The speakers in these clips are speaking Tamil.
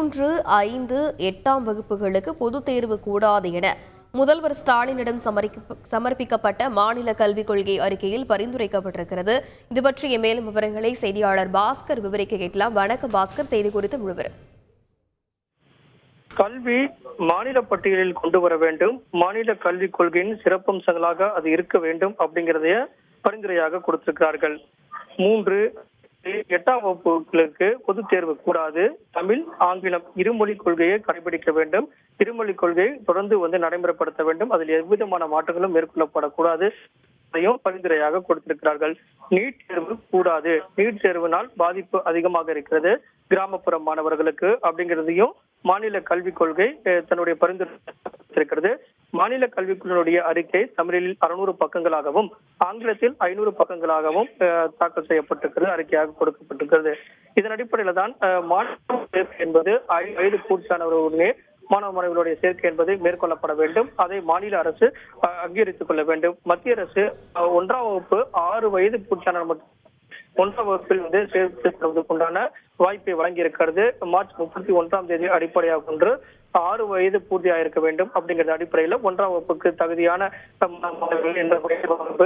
3, 5, 8ஆம் வகுப்புகளுக்கு பொதுத் தேர்வு கூடாது என முதல்வர் ஸ்டாலினிடம் சமர்ப்பிக்கப்பட்ட மாநில கல்விக் கொள்கை அறிக்கையில் பரிந்துரைக்கப்பட்டிருக்கிறது. இது பற்றிய மேலும் விவரங்களை செய்தியாளர் பாஸ்கர் விவரிக்க கேட்கலாம். வணக்கம் பாஸ்கர், செய்தி குறித்து முழுவதும். கல்வி மாநில பட்டியலில் கொண்டு வர வேண்டும், மாநில கல்விக் கொள்கையின் சிறப்பம்சங்களாக அது இருக்க வேண்டும் அப்படிங்கறதைய பரிந்துரையாக கொடுத்திருக்கிறார்கள். 3, 8ஆம் வகுப்புகளுக்கு பொது தேர்வு கூடாது, தமிழ் ஆங்கிலம் இருமொழி கொள்கையை கடைபிடிக்க வேண்டும், இருமொழி கொள்கையை தொடர்ந்து நடைமுறைப்படுத்த வேண்டும், அதில் எவ்விதமான மாற்றங்களும் மேற்கொள்ளப்படக்கூடாது பரிந்துரையாக கொடுத்திருக்கிறார்கள். நீட் தேர்வு கூடாது, நீட் தேர்வினால் பாதிப்பு அதிகமாக இருக்கிறது கிராமப்புற மாணவர்களுக்கு அப்படிங்கிறதையும் மாநில கல்விக் கொள்கை தன்னுடைய பரிந்துரை இருக்கிறது. மாநில கல்விக் கொள்கையுடைய அறிக்கை தமிழில் 600 பக்கங்களாகவும் ஆங்கிலத்தில் 500 பக்கங்களாகவும் தாக்கல் செய்யப்பட்டிருக்கிறது, அறிக்கையாக கொடுக்கப்பட்டிருக்கிறது. இதன் அடிப்படையில் தான் மாணவ சேர்க்கை என்பது 5 பூர்த்தியானவர்களுடைய மாணவ மாணவிகளுடைய சேர்க்கை என்பது மேற்கொள்ளப்பட வேண்டும். அதை மாநில அரசு அங்கீகரித்துக் கொள்ள வேண்டும். மத்திய அரசு 1ஆம் வகுப்பு 6 வயது பூர்த்தியானவர் மட்டும் 1ஆம் வகுப்பில் சேர்ப்பதற்குண்டான வாய்ப்பை வழங்கி இருக்கிறது. மார்ச் 31ஆம் தேதி அடிப்படையாக கொண்டு 6 வயது பூர்த்தியாக இருக்க வேண்டும் அப்படிங்கிற அடிப்படையில் 1ஆம் வகுப்புக்கு தகுதியான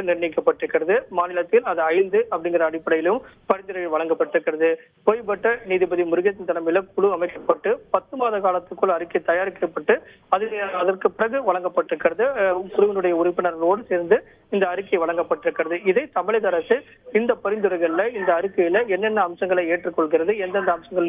நிர்ணயிக்கப்பட்டிருக்கிறது. மாநிலத்தில் அது 5 அப்படிங்கிற அடிப்படையிலும் பரிந்துரை வழங்கப்பட்டிருக்கிறது. ஓய்வுபெற்ற நீதிபதி முருகேசன் தலைமையில் குழு அமைக்கப்பட்டு 10 மாத காலத்துக்குள் அறிக்கை தயாரிக்கப்பட்டு அதற்கு பிறகு வழங்கப்பட்டிருக்கிறது. குழுவினுடைய உறுப்பினர்களோடு சேர்ந்து இந்த அறிக்கை வழங்கப்பட்டிருக்கிறது. இதை தமிழக அரசு இந்த பரிந்துரைகள்ல இந்த அறிக்கையில என்னென்ன அம்சங்களை ஏற்றுக்கொள்கிறது, எந்தெந்த அம்சங்கள்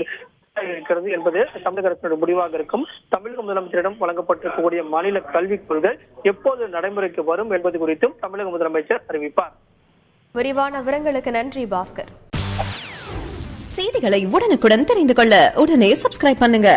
இருக்கிறது என்பது தமிழக அரசினுடைய முடிவாக இருக்கும். தமிழக முதலமைச்சரிடம் வழங்கப்பட்டிருக்கக்கூடிய மாநில கல்விக் கொள்கை எப்போது நடைமுறைக்கு வரும் என்பது குறித்தும் தமிழக முதலமைச்சர் அறிவிப்பார். விரிவான விவரங்களுக்கு நன்றி பாஸ்கர். செய்திகளை உடனுக்குடன் தெரிந்து கொள்ள உடனே சப்ஸ்கிரைப் பண்ணுங்க.